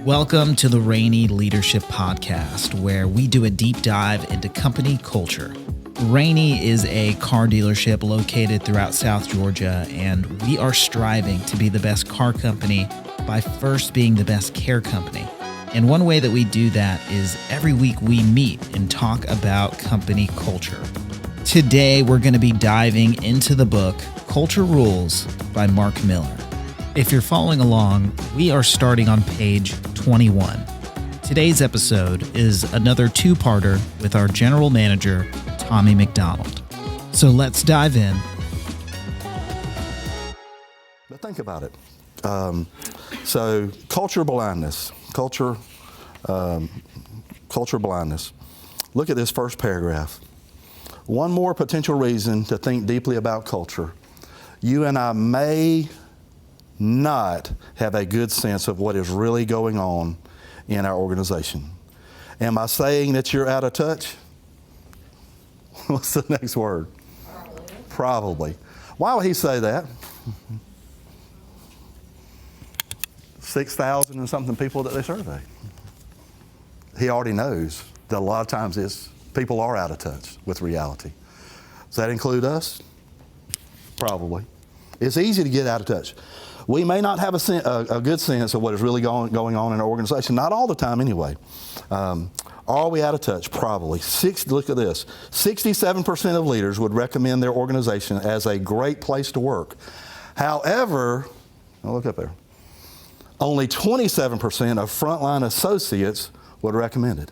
Welcome to the Rainey Leadership Podcast, where we do a deep dive into company culture. Rainey is a car dealership located throughout South Georgia, and we are striving to be the best car company by first being the best care company. And one way that we do that is every week we meet and talk about company culture. Today, we're going to be diving into the book Culture Rules by Mark Miller. If you're following along, we are starting on page 21. Today's episode is another two-parter with our general manager, Tommy McDonald. So let's dive in. But think about it. So culture blindness, culture blindness. Look at this first paragraph. One more potential reason to think deeply about culture. You and I may not have a good sense of what is really going on in our organization. Am I saying that you're out of touch? What's the next word? Probably. Why would he say that? 6,000 and something people that they survey. He already knows that a lot of times people are out of touch with reality. Does that include us? Probably. It's easy to get out of touch. We may not have a good sense of what is really going on in our organization, not all the time anyway. Are we out of touch? Probably. Look at this. 67% of leaders would recommend their organization as a great place to work. However, look up there, only 27% of frontline associates would recommend it.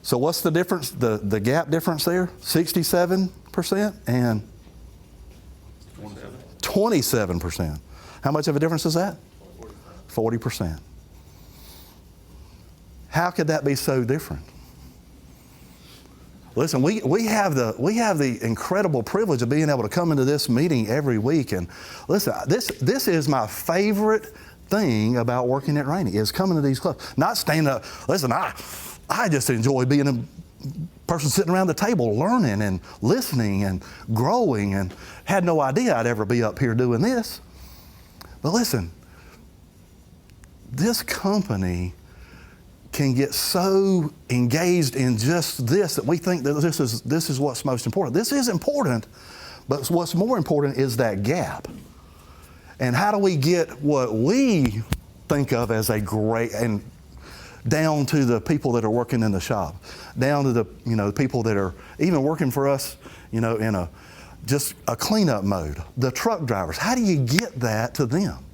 So what's the difference, the gap difference there? 67% and 27%. How much of a difference is that? 40%. How could that be so different? Listen, we have the incredible privilege of being able to come into this meeting every week, and listen, this is my favorite thing about working at Rainey, is coming to these clubs. Not standing up. Listen, I just enjoy being a person sitting around the table learning and listening and growing, and had no idea I'd ever be up here doing this. But listen, this company can get so engaged in just this that we think that this is what's most important. This is important, but what's more important is that gap. And how do we get what we think of as a great, and down to the people that are working in the shop, down to the people that are even working for us, in just a cleanup mode, the truck drivers. How do you get that to them?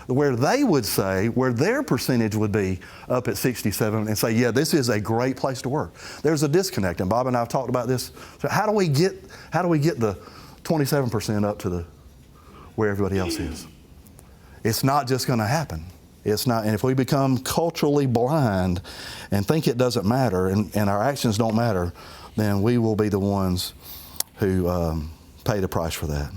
Where they would say, where their percentage would be up at 67 and say, yeah, this is a great place to work. There's a disconnect, and Bob and I have talked about this. So how do we get the 27% up to where everybody else is? It's not just going to happen. It's not, and if we become culturally blind and think it doesn't matter and our actions don't matter, then we will be the ones who pay the price for that.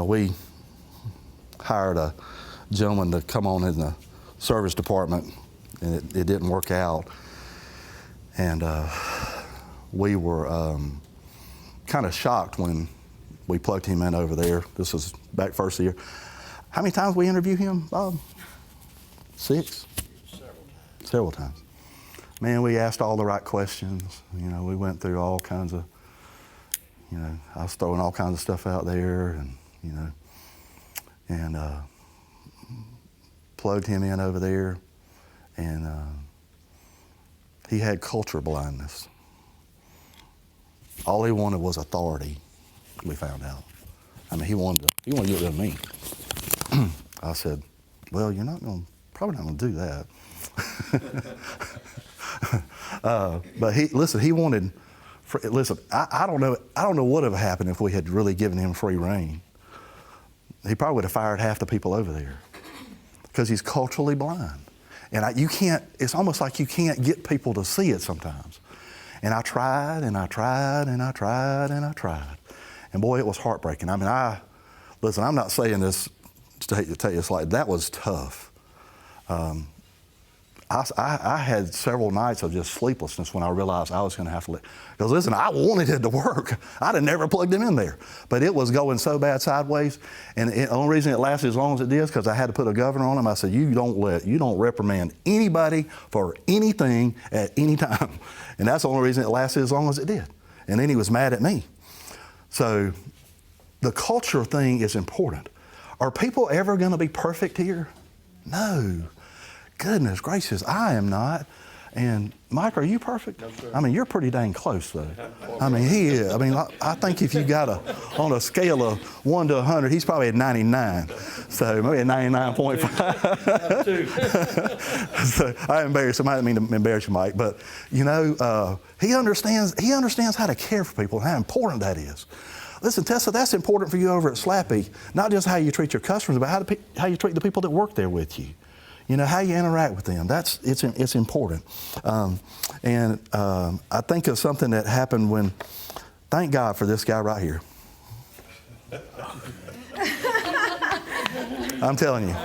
We hired a gentleman to come on in the service department, and it didn't work out. And we were kind of shocked when we plugged him in over there. This was back first year. How many times we interviewed him, Bob? 6? Several times. Man, we asked all the right questions. We went through all kinds of, I was throwing all kinds of stuff out there, and plugged him in over there, and he had culture blindness. All he wanted was authority, we found out. I mean, he wanted to get rid of me. I said, well, you're probably not going to do that. But he wanted, I don't know what would have happened if we had really given him free rein. He probably would have fired half the people over there because he's culturally blind. And it's almost like you can't get people to see it sometimes. And I tried, and I tried, and I tried, and I tried. And boy, it was heartbreaking. I mean, listen, I'm not saying this to tell you it's like, that was tough. I had several nights of just sleeplessness when I realized I was going to have to let. Because listen, I wanted it to work. I'd have never plugged him in there, but it was going so bad sideways. And the only reason it lasted as long as it did is because I had to put a governor on him. I said, you don't reprimand anybody for anything at any time. And that's the only reason it lasted as long as it did. And then he was mad at me. So the culture thing is important. Are people ever going to be perfect here? No. Goodness gracious, I am not. And Mike, are you perfect? No, sir. I mean, you're pretty dang close, though. I mean, he is. I mean, I think if you got on a scale of 1 to 100, he's probably at 99. So maybe at 99.5. So I embarrass him. I didn't mean to embarrass you, Mike, but you know, he understands how to care for people and how important that is. Listen, Tessa, that's important for you over at Slappy. Not just how you treat your customers, but how you treat the people that work there with you. You know, how you interact with them. It's important. I think of something that happened when, thank God for this guy right here. I'm telling you.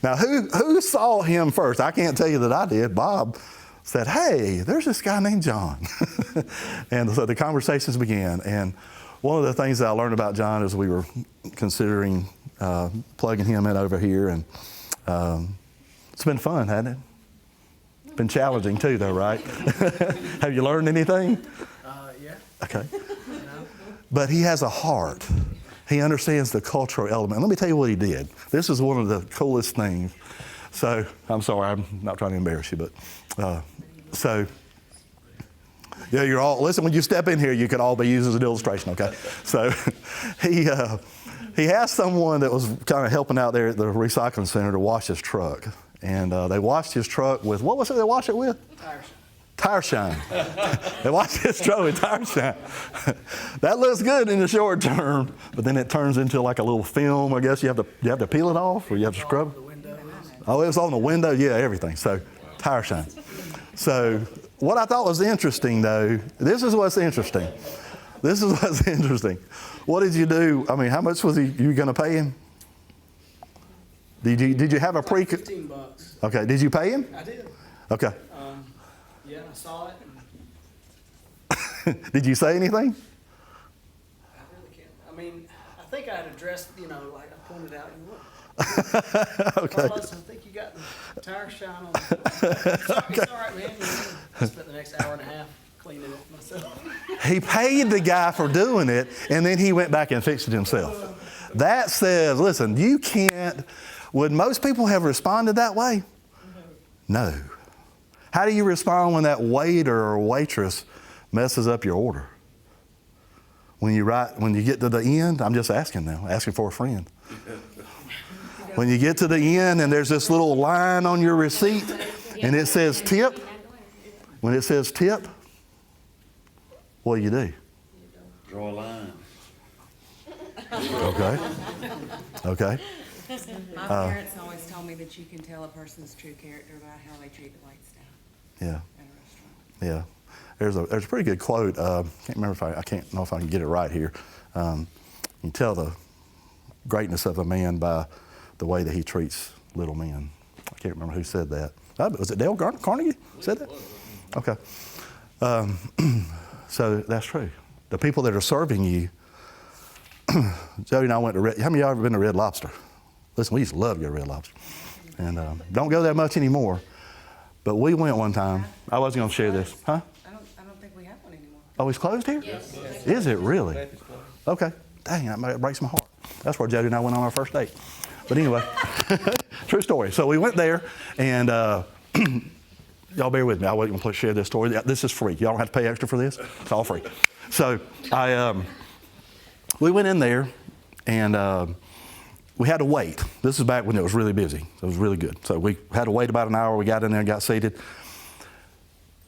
Now, who saw him first? I can't tell you that I did. Bob said, hey, there's this guy named John. And so the conversations began. And one of the things that I learned about John is we were considering plugging him in over here, and it's been fun, hasn't it? It's been challenging too, though, right? Have you learned anything? Yeah. Okay. But he has a heart. He understands the cultural element. Let me tell you what he did. This is one of the coolest things. So, I'm sorry, I'm not trying to embarrass you, but yeah, you're all, listen, when you step in here, you could all be used as an illustration, okay? So, he asked someone that was kind of helping out there at the recycling center to wash his truck. And they washed his truck with, what was it they washed it with? Tire shine. They washed his truck with tire shine. That looks good in the short term, but then it turns into like a little film. I guess you have to peel it off, or you have to scrub it. Oh, it was on the window? Yeah, everything. So, tire shine. So, what I thought was interesting, though, this is what's interesting. What did you do? I mean, how much was you going to pay him? Did you have a pre? $15. Okay. Did you pay him? I did. Okay. Yeah, I saw it. Did you say anything? I really can't. I mean, I think I had addressed, like I pointed out, and look. Okay. Carlos, I think you got the tire shine on. It's all right, man. I spent the next hour and a half cleaning it myself. He paid the guy for doing it, and then he went back and fixed it himself. That says, listen, you can't. Would most people have responded that way? No. How do you respond when that waiter or waitress messes up your order? When you get to the end, I'm just asking now, asking for a friend. When you get to the end and there's this little line on your receipt and it says tip, when it says tip, what do? Draw a line. Okay. My parents always told me that you can tell a person's true character by how they treat the wait staff Yeah. at a restaurant. Yeah. There's a pretty good quote. I can't remember I can't know if I can get it right here. You can tell the greatness of a man by the way that he treats little men. I can't remember who said that. Was it Dale Carnegie said that? Okay. So that's true. The people that are serving you. Jody and I went to how many of y'all ever been to Red Lobster? Listen, we used to love to go to Red Lobster. And don't go that much anymore. But we went one time. I wasn't going to share this. Huh? I don't think we have one anymore. Oh, it's closed here? Yes. Is it really? Okay. Dang, that breaks my heart. That's where Jody and I went on our first date. But anyway, true story. So we went there, and y'all bear with me. I wasn't going to share this story. This is free. Y'all don't have to pay extra for this. It's all free. So we went in there, and we had to wait. This is back when it was really busy. It was really good. So we had to wait about an hour. We got in there and got seated.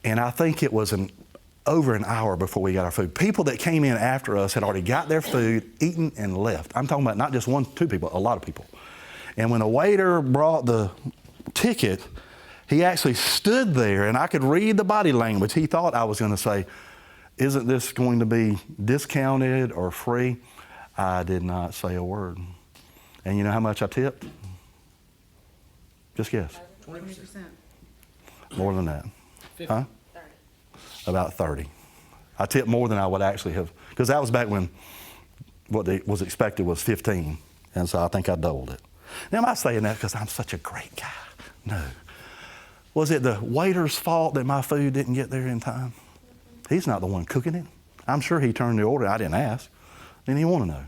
And I think it was over an hour before we got our food. People that came in after us had already got their food, eaten, and left. I'm talking about not just one, two people, a lot of people. And when the waiter brought the ticket, he actually stood there, and I could read the body language. He thought I was going to say, isn't this going to be discounted or free? I did not say a word. And you know how much I tipped? Just guess. 20%. More than that. 50. Huh? About 30. I tipped more than I would actually have, because that was back when what was expected was 15. And so I think I doubled it. Now, am I saying that because I'm such a great guy? No. Was it the waiter's fault that my food didn't get there in time? He's not the one cooking it. I'm sure he turned the order. I didn't ask. Didn't even want to know.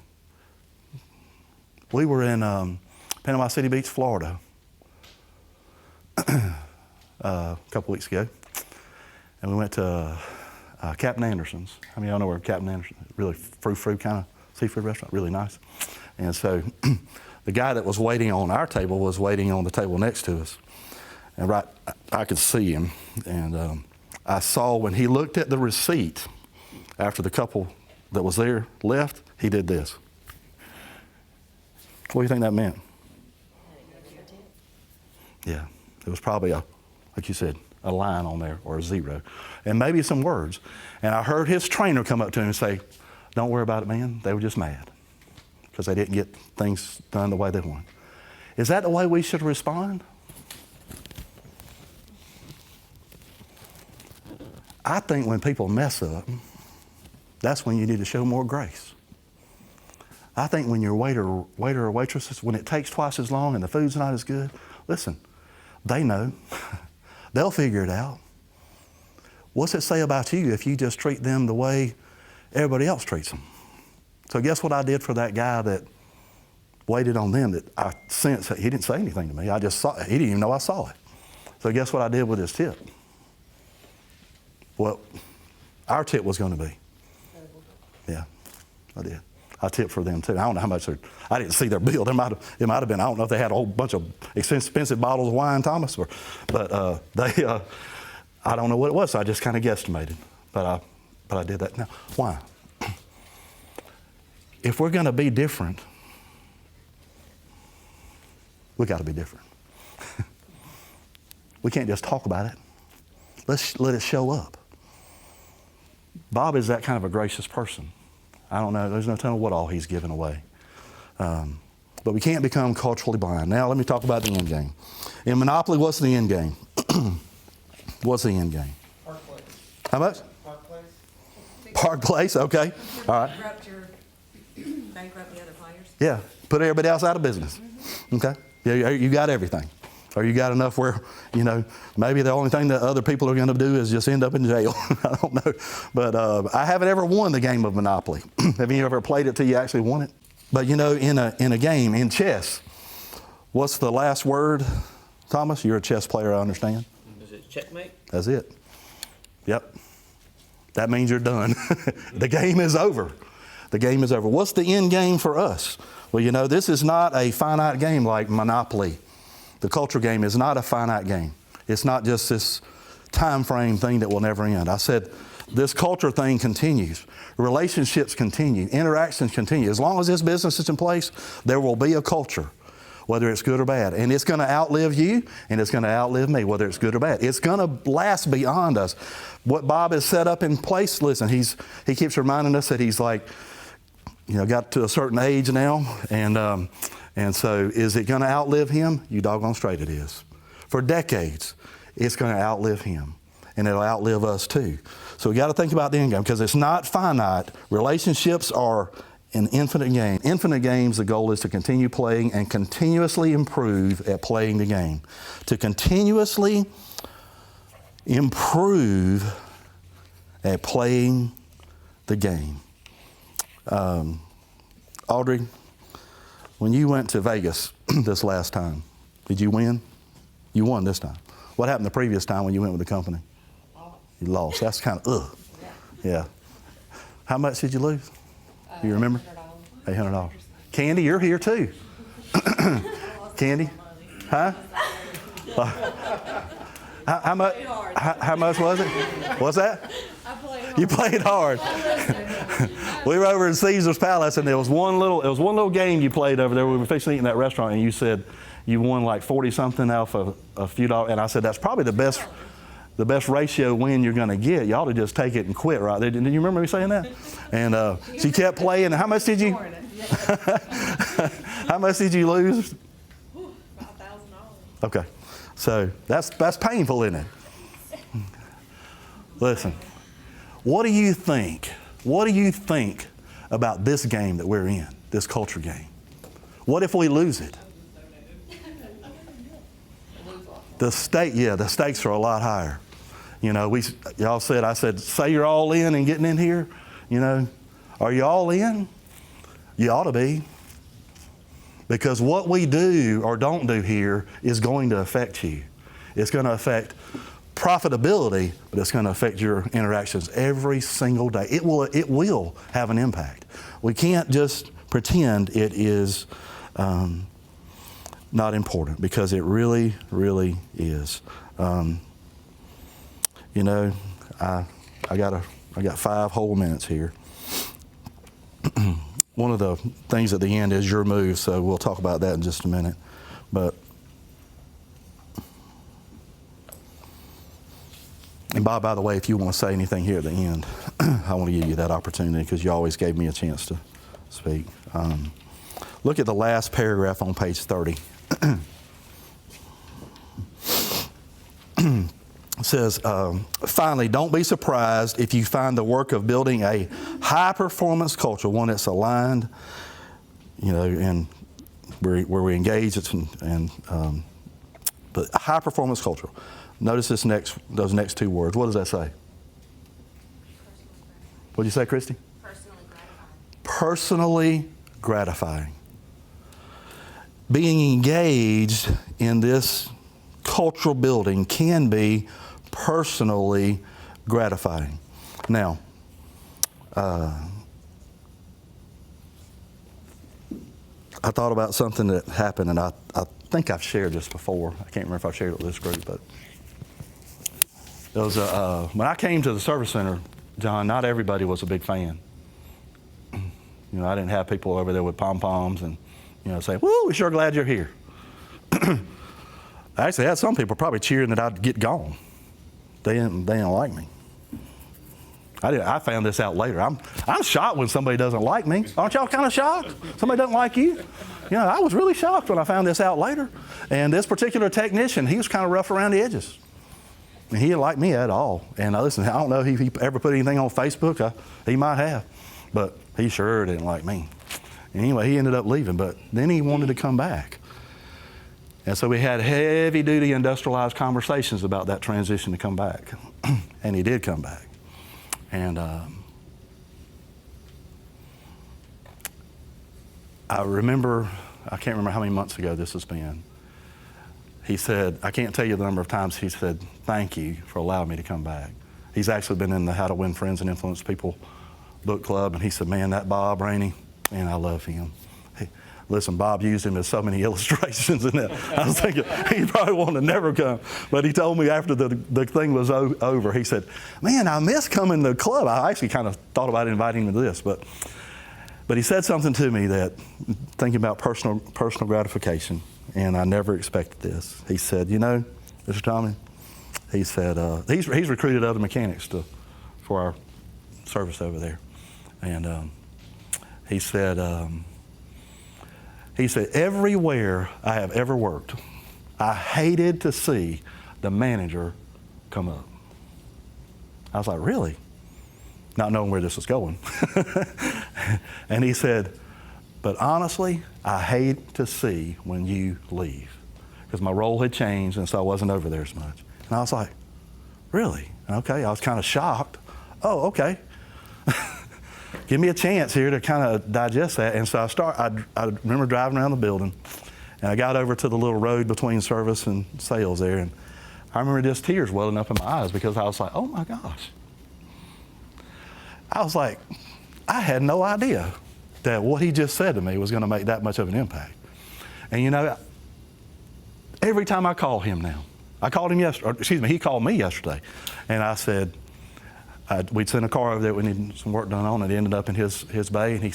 We were in Panama City Beach, Florida, a couple weeks ago, and we went to Captain Anderson's. How many of y'all know where Captain Anderson is? Really frou-frou kind of seafood restaurant, really nice. And so the guy that was waiting on our table was waiting on the table next to us. And I could see him, and I saw when he looked at the receipt after the couple that was there left, he did this. What do you think that meant? Yeah, it was probably like you said, a line on there or a zero, and maybe some words. And I heard his trainer come up to him and say, "Don't worry about it, man. They were just mad because they didn't get things done the way they wanted." Is that the way we should respond? I think when people mess up, that's when you need to show more grace. I think when your waiter or waitresses, when it takes twice as long and the food's not as good, listen, they know. They'll figure it out. What's it say about you if you just treat them the way everybody else treats them? So guess what I did for that guy that waited on them that I sensed that he didn't say anything to me. I just saw it. He didn't even know I saw it. So guess what I did with his tip? Well, our tip was going to be. Yeah, I did. I tipped for them too. I don't know how much I didn't see their bill. It might have been. I don't know if they had a whole bunch of expensive bottles of wine, Thomas, but I don't know what it was. So I just kind of guesstimated, but I did that. Now, why? If we're going to be different, we got to be different. We can't just talk about it. Let's let it show up. Bob is that kind of a gracious person. I don't know. There's no telling what all he's given away. But we can't become culturally blind. Now let me talk about the end game. In Monopoly, what's the end game? What's the end game? Park Place. How much? Park Place. Park Place, okay. All right. Bankrupt the other players. Yeah, put everybody else out of business. Okay. Yeah, you got everything. Or you got enough where, maybe the only thing that other people are going to do is just end up in jail. I don't know. But I haven't ever won the game of Monopoly. Have you ever played it till you actually won it? But in a game, in chess, what's the last word, Thomas? You're a chess player, I understand. Is it checkmate? That's it. Yep. That means you're done. The game is over. The game is over. What's the end game for us? Well, this is not a finite game like Monopoly. The culture game is not a finite game. It's not just this time frame thing that will never end. I said this culture thing continues. Relationships continue. Interactions continue. As long as this business is in place, there will be a culture, whether it's good or bad. And it's going to outlive you, and it's going to outlive me, whether it's good or bad. It's going to last beyond us. What Bob has set up in place, listen, he keeps reminding us that he's like, got to a certain age now, and so is it going to outlive him? You doggone straight it is. For decades, it's going to outlive him, and it'll outlive us too. So we got to think about the end game because it's not finite. Relationships are an infinite game. Infinite games, the goal is to continue playing and continuously improve at playing the game. To continuously improve at playing the game. Audrey, when you went to Vegas this last time, did you win? You won this time. What happened the previous time when you went with the company? You lost. That's kind of, ugh. Yeah. How much did you lose? You remember? $800. Candy, you're here too. Candy? Huh? How much? How much was it? What's that? You played hard. We were over in Caesar's Palace, and there was one little game you played over there. We were fixing to eat in that restaurant, and you said you won like 40-something off of a few dollars. And I said that's probably the best ratio win you're going to get. You ought to just take it and quit right there. Did you remember me saying that? And she kept playing. How much did you? How much did you lose? $5,000. Okay. So that's painful, isn't it? Listen, what do you think? What do you think about this game that we're in, this culture game? What if we lose it? The stakes are a lot higher. You know, I said, say you're all in and getting in here. You know, are you all in? You ought to be. Because what we do or don't do here is going to affect you. It's going to affect profitability, but it's going to affect your interactions every single day. It will have an impact. We can't just pretend it is not important, because it really, really is. You know, I got 5 whole minutes here. One of the things at the end is your move, so we'll talk about that in just a minute. But and Bob, by the way, if you want to say anything here at the end, I want to give you that opportunity, because you always gave me a chance to speak. Look at the last paragraph on page 30. It says, finally, don't be surprised if you find the work of building a high-performance culture, one that's aligned, you know, and where we engage, but a high-performance culture. Notice those next 2 words. What does that say? What did you say, Christy? Personally gratifying. Personally gratifying. Being engaged in this cultural building can be personally gratifying. Now, I thought about something that happened, and I think I've shared this before. I can't remember if I've shared it with this group, but there was when I came to the service center, John, not everybody was a big fan. You know, I didn't have people over there with pom-poms and, you know, say, "Woo, we're sure glad you're here." I actually had some people probably cheering that I'd get gone. They didn't like me. I found this out later. I'm shocked when somebody doesn't like me. Aren't y'all kind of shocked? Somebody doesn't like you? You know, I was really shocked when I found this out later. And this particular technician, he was kind of rough around the edges. And he didn't like me at all. And listen, I don't know if he ever put anything on Facebook. He might have. But he sure didn't like me. And anyway, he ended up leaving. But then he wanted to come back. And so we had heavy-duty industrialized conversations about that transition to come back. And he did come back. And I remember, I can't remember how many months ago this has been. He said, I can't tell you the number of times he said, "Thank you for allowing me to come back." He's actually been in the How to Win Friends and Influence People book club. And he said, "Man, that Bob Rainey, man, I love him." Listen, Bob used him as so many illustrations in that. I was thinking he probably wanted to never come. But he told me after the thing was over, he said, "Man, I miss coming to the club." I actually kind of thought about inviting him to this. But he said something to me that, thinking about personal gratification, and I never expected this. He said, "You know, Mr. Tommy," he said, he's recruited other mechanics for our service over there. And he said, everywhere I have ever worked, I hated to see the manager come up. I was like, "Really?" Not knowing where this was going. And he said, "But honestly, I hate to see when you leave." Because my role had changed, and so I wasn't over there as much. And I was like, "Really? Okay." I was kind of shocked. "Oh, okay." Give me a chance here to kind of digest that. And so I remember driving around the building, and I got over to the little road between service and sales there, and I remember just tears welling up in my eyes, because I was like, "Oh my gosh." I was like, I had no idea that what he just said to me was going to make that much of an impact. And you know, every time I call him now, I called him yesterday, he called me yesterday, and I said, we'd sent a car over there we needed some work done on. It ended up in his bay, and he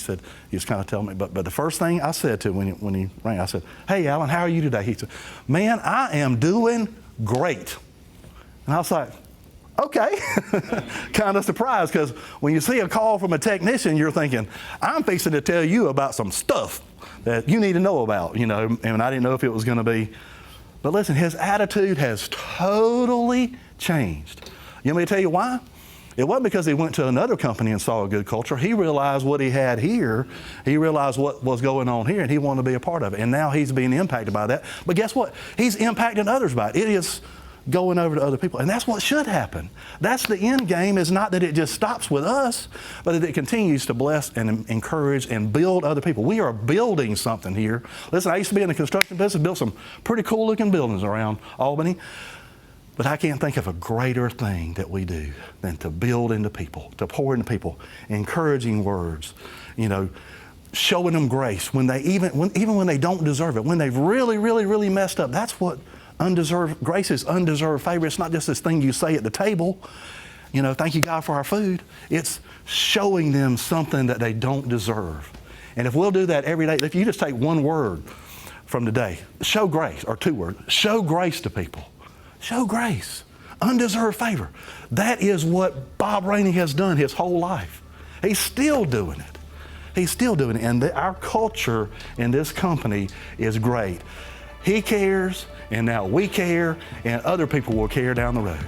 was kind of telling me, but the first thing I said to him when he rang, I said, "Hey, Alan, how are you today?" He said, "Man, I am doing great." And I was like, okay. Kind of surprised, because when you see a call from a technician, you're thinking, I'm fixing to tell you about some stuff that you need to know about, you know, and I didn't know if it was going to be But listen, his attitude has totally changed. You want me to tell you why? It wasn't because he went to another company and saw a good culture. He realized what he had here. He realized what was going on here, and he wanted to be a part of it. And now he's being impacted by that. But guess what? He's impacting others by it. It is going over to other people. And that's what should happen. That's the end game, is not that it just stops with us, but that it continues to bless and encourage and build other people. We are building something here. Listen, I used to be in the construction business, built some pretty cool looking buildings around Albany. But I can't think of a greater thing that we do than to build into people, to pour into people, encouraging words, showing them grace when they even when they don't deserve it, when they've really, really, really messed up. That's what grace is, undeserved favor. It's not just this thing you say at the table, thank you God for our food. It's showing them something that they don't deserve. And if we'll do that every day, if you just take one word from today, show grace, or 2 words, show grace to people. Show grace, undeserved favor. That is what Bob Rainey has done his whole life. He's still doing it. He's still doing it. And our culture in this company is great. He cares, and now we care, and other people will care down the road.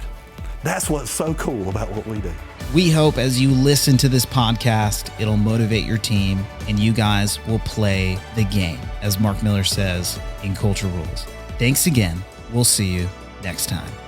That's what's so cool about what we do. We hope as you listen to this podcast, it'll motivate your team and you guys will play the game, as Mark Miller says in Culture Rules. Thanks again. We'll see you next time.